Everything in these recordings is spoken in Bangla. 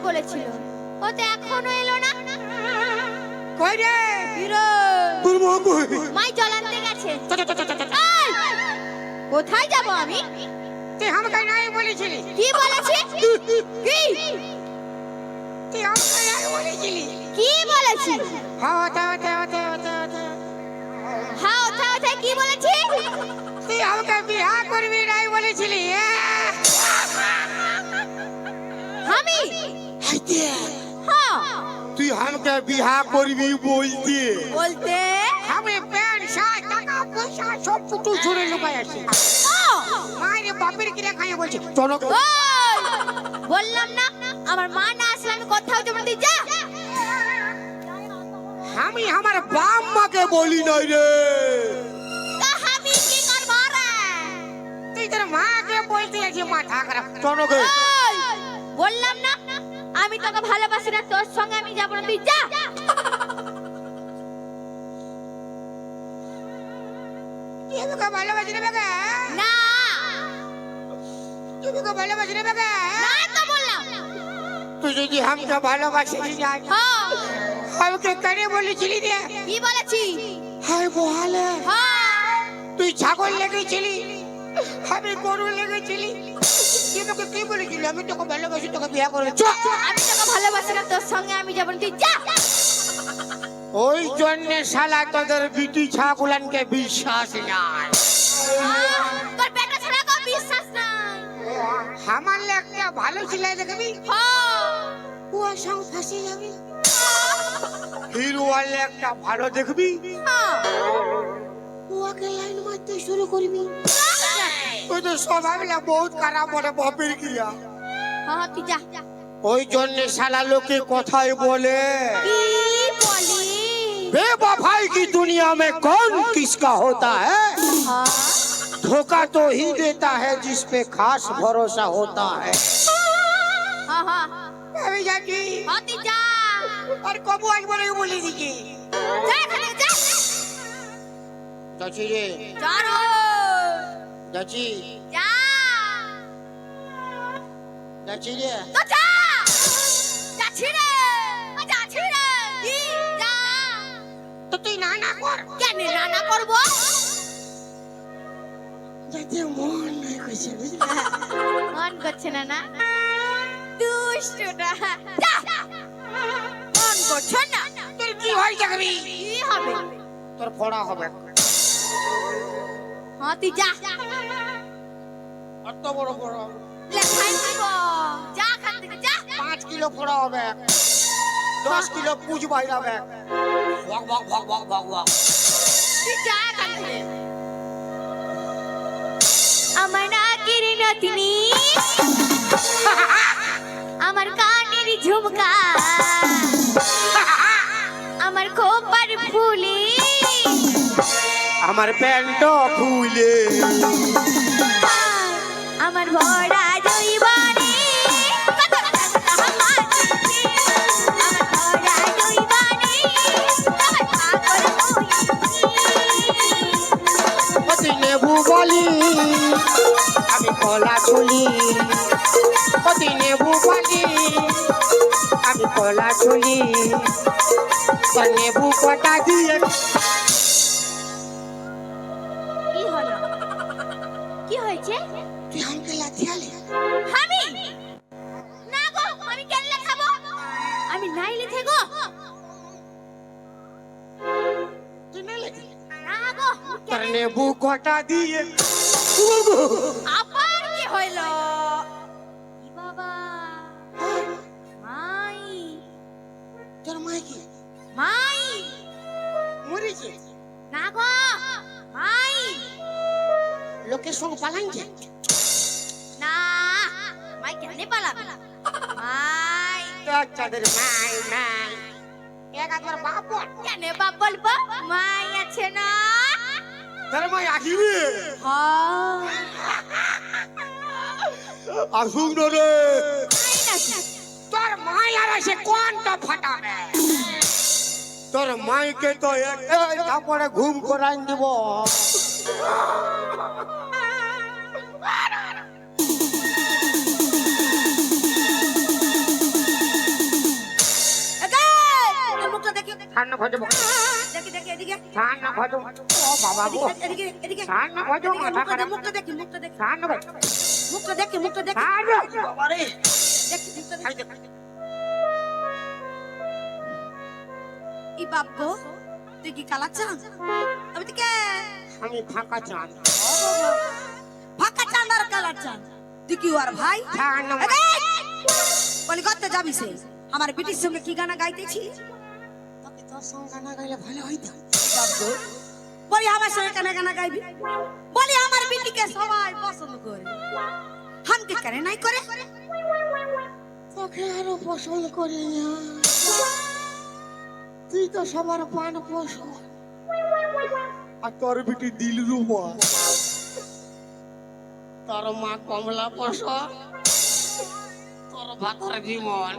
বলেছিল, ও তো এখনো এলো না। কই রে হিরো তোর মা কই? মাই জল আনতে গেছে। এই, কোথায় যাব আমি? তুই আমাকে নাই বলেছিলি? কি বলেছি? কি তুই আমাকে নাই বলেছিলি? কি বলেছি? হ্যাঁ ওথায় কি বলেছি? তুই আমাকে বিয়ে করবি নাই বলেছিলি? আমি হাইতে হ্যাঁ তুই আমাকে বিহা করবি বলতে? বলতে আমি প্যান্ট শার্ট টাকা পয়সা সব পুটু ছুড়ে লুকাই আসি। মায়ের বাপের কিরা খাইয়ে বলছি চলো। ওই, বললাম না আমার মা না আসলে আমি কোথাও যাব না, তুই যা। আমি আমার বাপ আমাকে বলি নাই রে। তা আমি কি করব রে? তুই তোর মাকে বলতে আছি মাথা খারাপ। জনকে ওই, বললাম না আমি তোকে ভালোবাসি না, তোর সঙ্গে আমি যাব না, তুই যা। তুই আমাকে ভালোবাসি না বাবা? না তুই আমাকে ভালোবাসি না বাবা? না তো বললাম। তুই যদি আমাকে ভালোবাসিস না হ্যাঁ আমাকে কেন বলেছিলি রে? কি বলেছি? হাই বহালে হ্যাঁ তুই ছাগল লেগেছিলি, আমি গরু লেগেছিলি। তুই আমাকে কি বলেছিলি? আমি তোকে ভালোবাসি, তোকে বিয়ে করবো। আমি তোকে ভালোবাসি না, তোর সঙ্গে আমি যাব না, তুই যা। ওই জন্যে শালা তোদের বিটি ছাগুলানকে বিশ্বাস নাই। তোর বেটা ছাড়া কেউ বিশ্বাস নাই। আমার একটা ভালো ছেলে দেখবি, হ্যাঁ কুয়ার সঙ্গে ফাঁসে যাবি। হিরো ওয়ালে একটা ভালো দেখবি, হ্যাঁ কুয়াকে লাইন মারতে শুরু করবি। ওই তো স্বভাব বহুত খারাপ বলে বাপের ক্রিয়া। হ্যাঁ তুই যা। ওই জন্য শালা লোকে কথাই বলে কি বলি? बेवफाई की दुनिया में कौन किसका होता है? হ্যাঁ धोखा तो ही देता है जिस पे खास भरोसा होता है। হ্যাঁ আমি যাচ্ছি হ্যাঁ তুই যা। আর কবু আসবো না বলে দিচ্ছি। যা এখানে যা। चाची रे, যা রে। चाची, যা चाची रे, তো যা। যাচ্ছি রে, যাচ্ছি রে। কি যা। তো তুই না না কর। কেন না করবো? যাতে মন নাই কইছে বুঝলি? মন করছে না না? দুষ্টুটা। যা। মন করছে না? তোর কি হয় দেখবি? কি হবে? তোর ফড়া হবে। হ্যাঁ তুই যা। এত বড় বড় লেখাই দিব। যা এখান থেকে যা। 5 কিলো ফড়া হবে, 10 কিলো পুজ বাইরাবে। ভগ ভগ ভগ ভগ ভগ ভগ। তুই যা এখান থেকে। আমার নাকের নথিনি, আমার কানের ঝুমকা, আমার খোপার ফুলি, আমার প্যান্ট খুলে আমার ভরা জৈবনে, আমার ভরা জৈবনে, আমার পাগল অতি নেবু বলি আমি কলা চুলি, অতি নেবু বলি আমি কলা চুলি, তোর নেবু কটা দিয়ে। কি হলো? কি হয়েছে? তুই আমাকে লাথি আলি? আমি না গো, আমি কেন খাবো? আমি নাই লিখে গো। তুই না লেখি? না গো, তোর নেবু কটা দিয়ে। আবার কি হইলো? কি বাবা? মাই তোর মাই কি মাই মরেছে? না গো, মাই লোকের সঙ্গে পালাইছে? না, মাই কেন পালাবে? মাই চাঁদের নাই নাই এক আদবার বাপ বল। কেন বাপ বলবো? মাই আছে না? তোর মাই আসিবে, হ্যাঁ আসুক না রে। মাই নাকি? তোর মাই আর এসে কোনটা ফাটাবে? তোর মাইকে তো এক কাপড়ে ঘুম করাই দিব। খোঁজো দেখি দেখি এদিকে ছাড় না খোঁজো ও বাবা গো এদিকে এদিকে ছাড় না খোঁজো মাথা খারাপ মুখটা দেখি ছাড় না ভাই মুখটা দেখি ছাড় বাবা রে দেখি মুখটা দেখি। খাই দে ই বাবু তুই কি কালা চাঁদ আমি থেকে আমি ফাঁকা চান ফাঁকা চাঁদ আর কালা চাঁদ তুই কি আর ভাই ছাড় না বলি করতে যাবি সে আমার বিটির সঙ্গে কি গানা গাইতেছি তোকে তোর সঙ্গে গানা গাইলে ভালো হইতো বাবু বলি আমার সঙ্গে গানা গানা গাইবি বলি আমার বিটিকে সবাই পছন্দ করে হামকে করে নাই করে তোকে আরো পছন্দ করি না তুই তো সবার পান পছন্দ আর তোর বিটি দিল রুমা তোর মা কমলা পছন্দ তোর ভাতার জীবন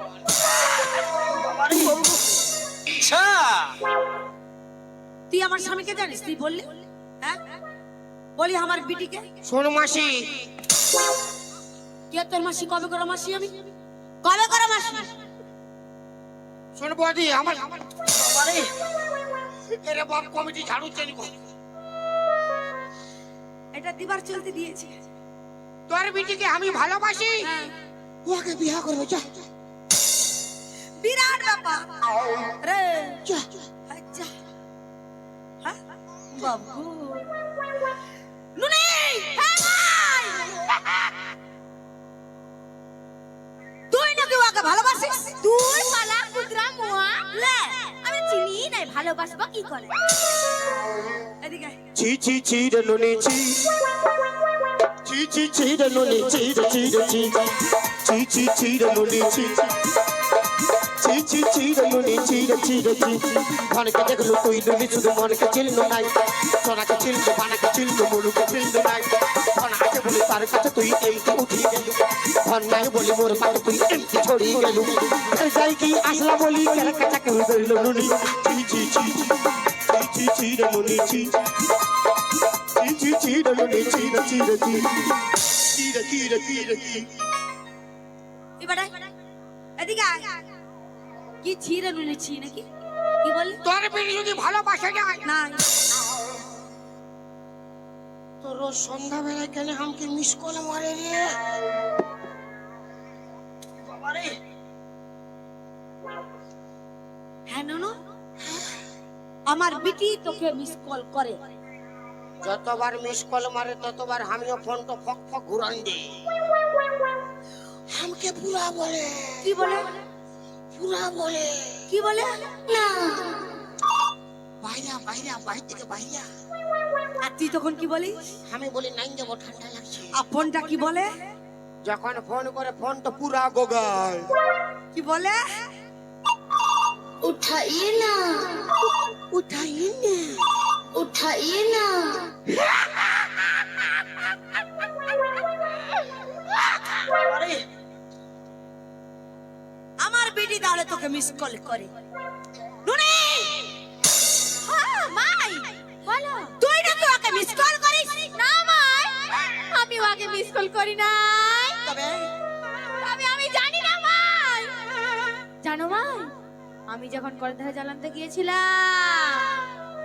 তুই আমার স্বামীকে জানিস তুই বললি হ্যাঁ বলি আমার বিটিকে শোন মাসি কে তোর মাসি কবে করে মাসি আমি কবে করে মাসি শোন বদি আমার বাবারে এরে বাপ কমিটি ঝাড়ু চেন কর এটা দিবার চলতে দিয়েছে তোর বিটিকে আমি ভালোবাসি হ্যাঁ ওকে বিয়ে করবে যা বিরাট ব্যাপার রে যা আচ্ছা হ্যাঁ বাবু নুনি হ্যাঁ ভাই তুই নাকি ওকে ভালোবাসিস তুই পালা কুদরা মুয়া লে আমি চিনি নাই ভালোবাসবো কি করে এদিকে আয়। চি চি চি রে নুনি চি চি চি চি রে নুনি চি রে চি রে চি চি চি চি রে নুনি চি চি চি চি রে নুনি চি রে চি রে চি মনকে দেখলো তুই নুনি শুধু মনকে চিনলো নাই সোনাকে চিনলো বানাকে চিনলো মনুকে চিনলো নাই ধন আছে বলে তার কাছে তুই এইটা উঠিয়ে গেলু ধন নাই বলে মোর কাছে তুই এইটা ছড়িয়ে গেলু যাই কি আসলা বলি কেন কাছে কেউ ধরল নুনি চি চি চি চি চি রে নুনি চি চি চি রে নুনি চি রে চি রে চি চি রে চি রে চি এবারে এদিকে আয়। কি ছিঁড়ে নুনেছি নাকি কি বললি তোর বিটি যদি ভালোবাসে যায় না তোর সন্ধ্যাবেলায় কেন আমাকে মিস কল মারে রে বাবারে হ্যাঁ নুনু আমার বিটি তোকে মিস কল করে যতবার মিস কল মারে ততবার আমিও ফোনটা ফক ফক ঘুরান দিই আমাকে পুরা বলে কি বলে পুরা বলে কি বলে না বাইরা বাইরা বাইরে থেকে বাইরা আর তুই তখন কি বলিস আমি বলি নাই যাবো ঠান্ডা লাগছে আর ফোনটা কি বলে যখন ফোন করে ফোনটা পুরা গোগায় কি বলে उठाइए ना উঠাই না उठाइए ना আমার বিটি তাহলে তোকে মিস কল করে নুনি हाँ माई बोलो তুই না তো ওকে মিস কল করিস না মাই আমি ওকে মিস কল করি নাই তবে তবে আমি জানি না মাই জানো মাই আমি যখন কলধারে জ্বালানতে গিয়েছিলাম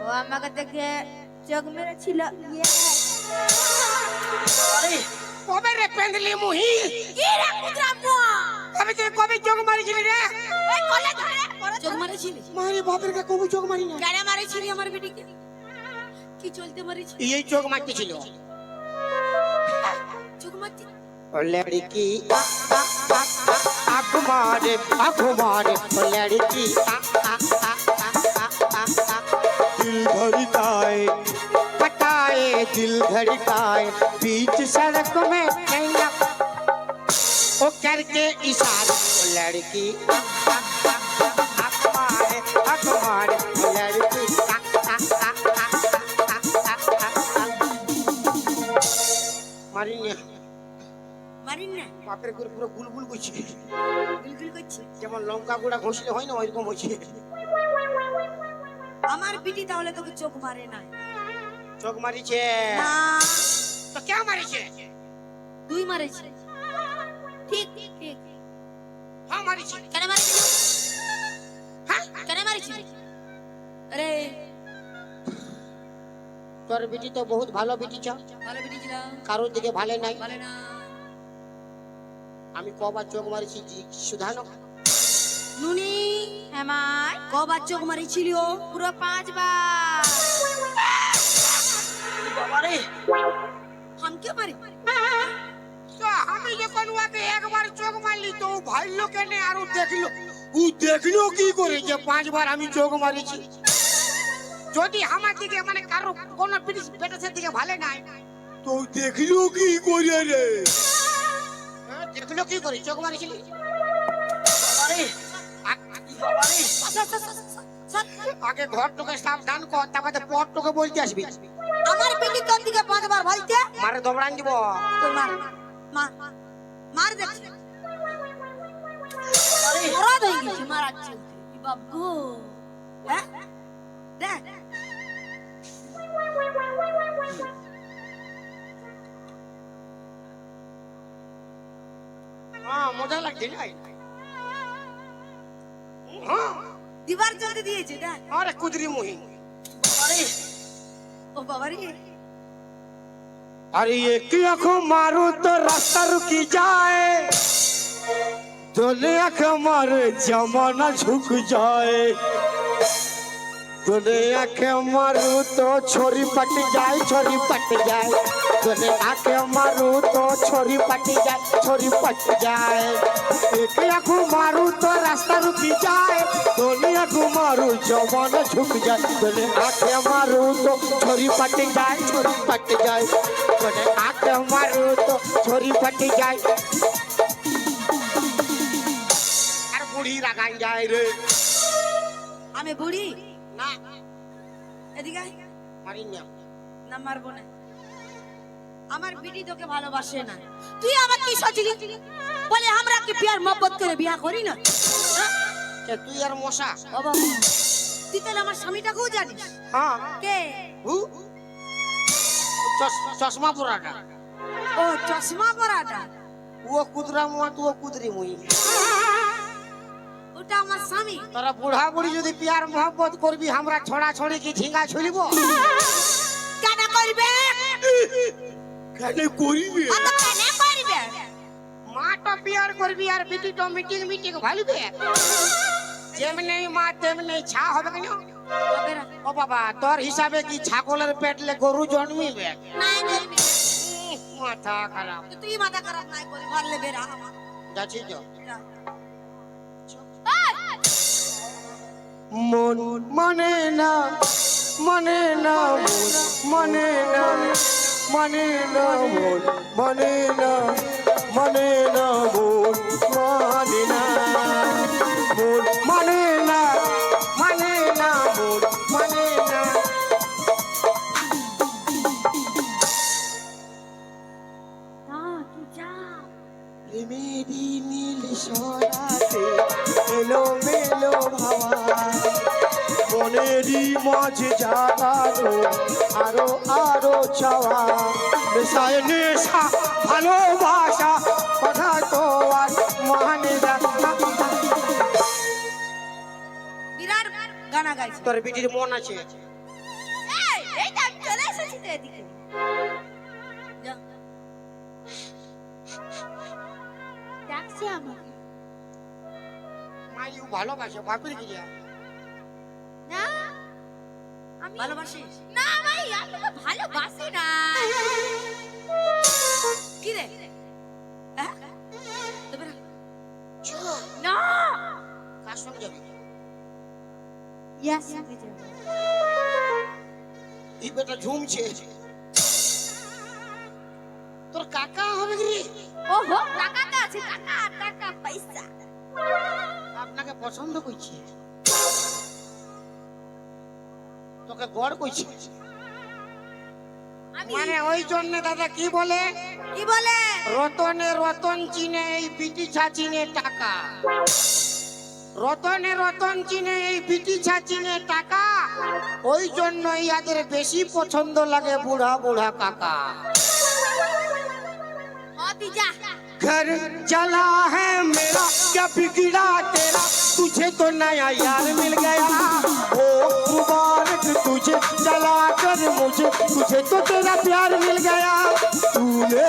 ও আমাকে দেখে চোখ মেরেছিল কবে রে পেন্ডলি মুহি কি রে কুদরা মুয়া কবে তুই কবে চোখ মারিছিলি রে এই কলে ধরে চোখ মারেছিলি মারি বাপের কে কবে চোখ মারি না কেন মারেছিলি আমার বিটিকে কি চলতে মারেছিলি এই চোখ মারতেছিল চোখ মারতি ओ लड़की आँख मारे ओ लड़की दिल धड़काए पटाए दिल धड़काए बीच सड़क में नैया ओ करके इशारा ओ लड़की आँख मारे ओ लड़की मारी মারিন না বাপের করে পুরো গুলগুল করছে বিলকুল করছি যেমন লঙ্কা গুঁড়া ঘষলে হয় না ওইরকম হচ্ছে আমার বিটি তাহলে তোকে চোখ মারে না চোখ মারিছে না তো কে মারিছে তুই মারেছিস ঠিক ঠিক হ্যাঁ মারিছে কেন মারেছিস হ্যাঁ কেন মারেছিস আরে তোর বিটি তো বহুত ভালো বিটি ছ, ভালো বেটি ছিল, কারোর দিকে ভালো নাই। ভালো না। আমি কবার চোখ মারিছি সুধানো? নুনি হ্যাঁ মাই, কবার চোখ মারিছিল? পুরো 5 বার। বাবারে, হামকে মারি? তো আমি যখন ওকে একবার চোখ মারলি তো ভাইলো কেন আর ও দেখলো কি করে যে 5 বার আমি চোখ মারিছি? যদি আমার দিকে মানে কারো কোন পেটের দিকে ভালো নাই তো দেখলো কি করে রে? হ্যাঁ, দেখলো কি করে চোখ মারিছিলি? বাবারে, বাবারে, আগে ঘর তোকে সাবধান কর, তারপরে পর তোকে বলতে আসবি। আমার বেটি তোর দিকে 5 বার বলতে? মারে দবড়ান দিব। কই মার, মার, মার দেখছি। ওরা হয়ে গেছে মারাচ্ছে। কি বাবু, হ্যাঁ দেখ হ্যাঁ, মজা লাগছে না? হ্যাঁ, দিবার জলদি দিয়েছে দেখ। আরে কুদরি মুহি। বাবারে, ও বাবারি, अरे एक आँख मारो तो रास्ता रुकी जाए, दोनों आँख मारे जमाना झुक जाए, दोनों आँख मारू तो छोरी पट जाए, छोरी पट जाए, दोनों आँख मारू तो छोरी पट जाए, छोरी पट जाए। एक आँख मारू तो रास्ता रुकी जाए, दोनों आँख मारू जमाना झुक जाए, दोनों आँख मारू तो छोरी पट जाए, छोरी पट जाए, दोनों आँख मारू तो छोरी पट जाए। আর বুড়ি রাগান যায় রে। আমি বুড়ি না, এদিকে আয়। মারি না। না মারবো না। আমার বিটি তোকে ভালোবাসে না। তুই আমার কি সোচলি? বলে আমরা কি প্যার মোহব্বত করে বিয়া করি না? কে তুই আর মশা? ও বাবা, তুই তাহলে আমার স্বামীটাকেও জানিস? হ্যাঁ, কে? হু, চশমা পরাটা। ও চশমা পরাটা, ও কুদরা মুয়া, তুই কুদরি মুই। ওটা আমার স্বামী। তোরা বুড়া বুড়ি যদি প্যার মোহব্বত করবি, আমরা ছড়া ছড়ি কি ঝিঙ্গা ছুলিব? কেন করবে? কেন করিবে? অত কেন করবে? মা তো প্যার করবি আর বিটি তো মিটিং মিটিং ভালিবে। যেমনি মা তেমনি ছা হবে কেন? হবে না। ও বাবা, তোর হিসাবে কি ছাগলের পেটলে গরু জন্মিবে? নাই করবি। মাথা খারাপ। তুই মাথা খারাপ নাই করে ঘরলে বেরা। যাচ্ছি তো। মন মানে না, মানে না, মন মানে না, মানে না, মন মানে না, মানে না, মন মানে না, মন মানে না, মানে না, মন মানে না। না তুই যা। প্রেমেরই নীল সরাতে এলো মেলো ভাবা, মনেরই মাঝে জাগানো আরো আরো চাওয়া, নেশায় নেশা ভালোবাসা কথা তো আর মানে না। বিরাট গানা গাইছে। তোর বিটির মন আছে? এই তো আমি চলে এসেছি তো এদিকে। যা। ডাকছে আমাকে। মাই ও ভালোবাসে বাপের কি যা? না আমি ভালোবাসিস? না ভাই, আমি তো ভালোবাসি না। কি রে? হ্যাঁ? তবে না। না কার সঙ্গে যাবি? ইয়াস আমি যাব। এই বেটা ঝুমছে। তোর কাকা হবে কি রে? ওহো, টাকা তো আছে, টাকা টাকা পয়সা। আপনাকে পছন্দ করছি, তোকে গড় করছি। আমি মানে ওই জন্য দাদা কি বলে, কি বলে? রতনে রতন চিনে এই বিটি ছাচিনে টাকা, রতনে রতন চিনে এই বিটি ছাচিনে টাকা, ওই জন্য ইয়াদের বেশি পছন্দ লাগে বুড়া বুড়া কাকা। অত मोती जा। घर जला है मेरा, क्या बिगड़ा तेरा, तुझे तो नया यार मिल गया। ओ मुबारक तुझे जला कर मुझे, तुझे तो तेरा प्यार मिल गया। तूने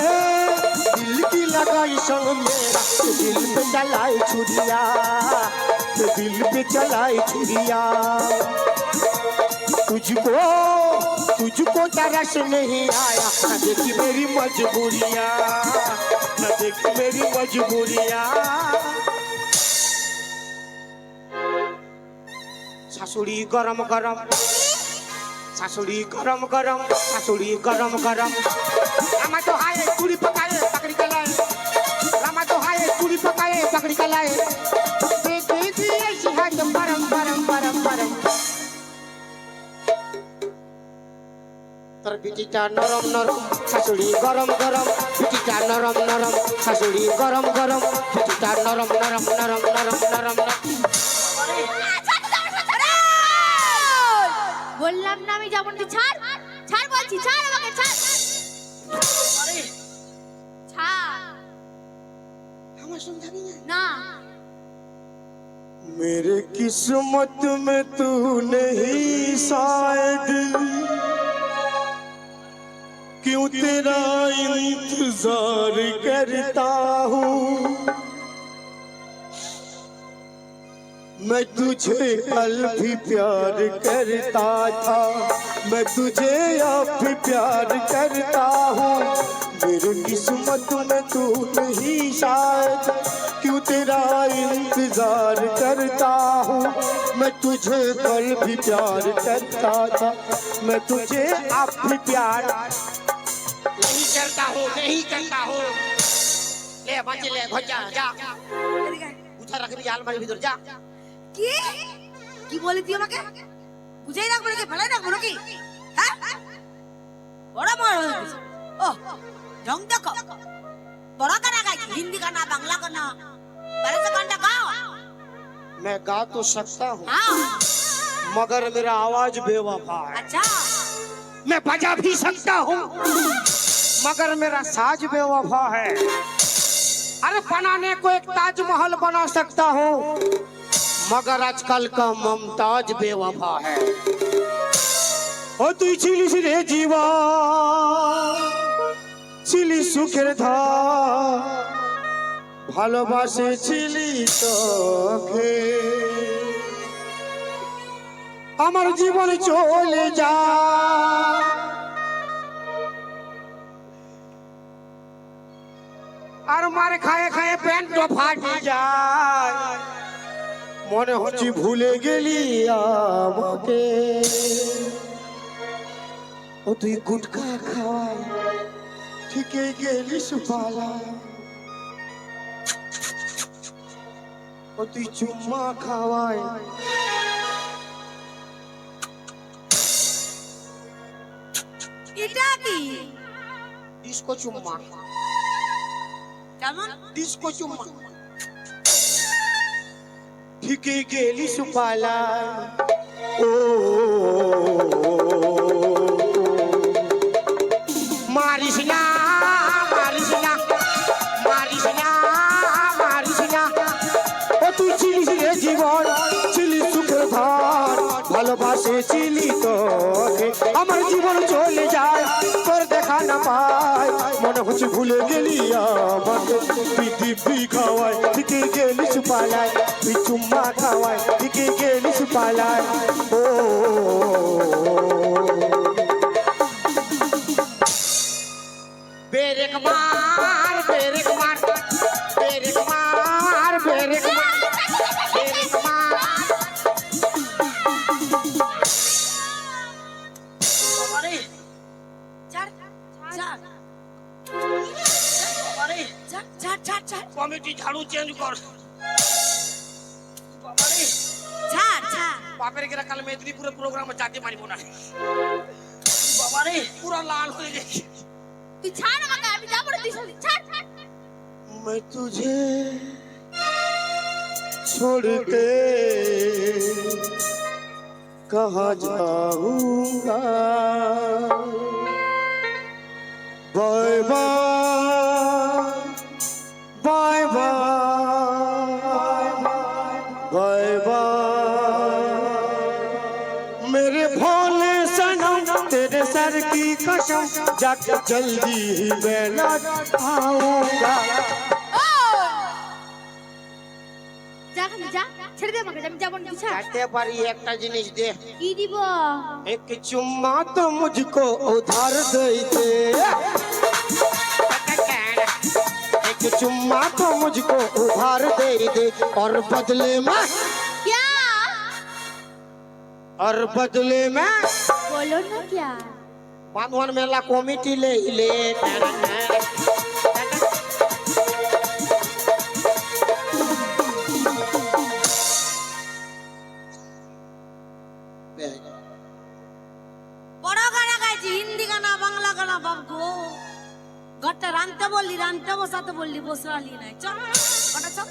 दिल की लगाई संग मेरा, दिल पे चलाई छुरिया, दिल पे चलाई छुरिया। तुझको तरस नहीं आया, न देखी मेरी मजबूरियाँ, न देखी मेरी मजबूरियाँ। শাশুড়ি গরম গরম, শাশুড়ি গরম গরম, শাশুড়ি গরম গরম। रामा तो हाय पूरी पकाए पकड़ी के लाए, रामा तो हाय पूरी पकाए पकड़ी के लाए। दे ऐसी हाथ परम परम परम परम। তোর পিঠিটা নরম নরম, শাশুড়ি গরম গরম, পিঠিটা নরম নরম, শাশুড়ি গরম গরম, পিঠিটা নরম নরম নরম নরম নরম নরম। বললাম না আমি যাবো না, ছাড় ছাড় বলছি, ছাড় আমাকে, ছাড় ছাড়। আমার সঙ্গে যাবি না? না मेरे किस्मत में तू नहीं शायद, क्यों तेरा इंतजार करता हूँ। मैं तुझे कल भी प्यार करता था, मैं तुझे अब भी प्यार करता हूँ। मेरी किस्मत में तू नहीं शायद, क्यों तेरा इंतजार करता हूँ। मैं तुझे कल भी प्यार करता था, मैं तुझे अब भी प्यार नहीं करता हूँ, नहीं करता हूँ। ले बच्चे ले भजा जा, उठा रख भी आलमारी भीतर जा। কি কি বলি তুই আমাকে? বুঝাই রাখবো নাকি ফেলাই রাখবো নাকি? হ্যাঁ বড় বড় হয়ে গেছে। ও ঢং দেখো, বড় গানা গাই, হিন্দি গানা, বাংলা গানা, बड़े से गाना गाओ। मैं गा तो सकता हूँ, हाँ मगर मेरा आवाज बेवफा है। अच्छा मैं बजा भी सकता हूँ, मगर मेरा साज बेवफा है। अरे बनाने को एक ताजमहल बना सकता हूँ, मगर आजकल का मुमताज बेवफा है। ओ तू चिलिस रे जीवा, चिली सुखेर धा, ভালোবাসেছিলি তোকে, আমার জীবন চলে যা, আর মার খায়ে খায়ে প্যান্ট ফাটে যায়, মনে হচ্ছে ভুলে গেলি আমাকে। ও তুই গুটখা খাওয়াই, ঠিকই গেলিস পালা। ও তুই চুম্মা খাওয়াই, এটা কি ডিস্কো চুম্মা, কেমন? ডিস্কো চুম্মা। ঠিকই গেলিস পালা। ও মারিস না মারিস না মারিস না মারিস না। ও তুই চিলিস রে জীবন, চিলি সুখের ধার, ভালোবাসেছিলি তোকে, আমার জীবন চলে যায়, তোর দেখা না পাই, মনে হচ্ছে ভুলে গেলি আমাকে। তুই দিব্যি খাওয়াই, ঠিকই গেলিস পালায়, তুই চুম্মা খাওয়াই, ঠিকই গেলিস পালায়। ও বেরেক মার বেরেক মার বেরেক মার বেরেক মার বেরেক মার। বাবারে ছাড় ছাড় বাবারে ছাড় ছাড় ছাড় ছাড় কমিটি ঝাড়ু চেঞ্জ কর। বাবারে ছাড় ছাড়। বাপের গেরা কাল মেদিনীপুরে প্রোগ্রামে যেতে পারিব না। বাবারে পুরো লাল হয়ে গেছে। তুই ছাড় আমাকে, আমি যাবো না, তুই ছাড় ছাড়। मैं तुझे छोड़ के कहाँ जाऊंगा, बाय बाय की कसम जाके जल्दी ही मैं लौट आऊंगा। যা খালি যা, ছেড়ে দে আমাকে, আমি যাবো না বিছা। যেতে পারি একটা জিনিস দে, কি দিব? एक चुम्मा तो मुझको उधार दे दे, एक चुम्मा तो मुझको उधार दे दे, और बदले में क्या? और बदले में बोलो ना क्या? बांधवन मेला कमिटी ले ले। বড় গানা গাইছি, হিন্দি গানা, বাংলা গানা, বাবু ঘরটা রানতে বললি, রানতে বসাতে বললি, বসালি নাই। চল কটা চল।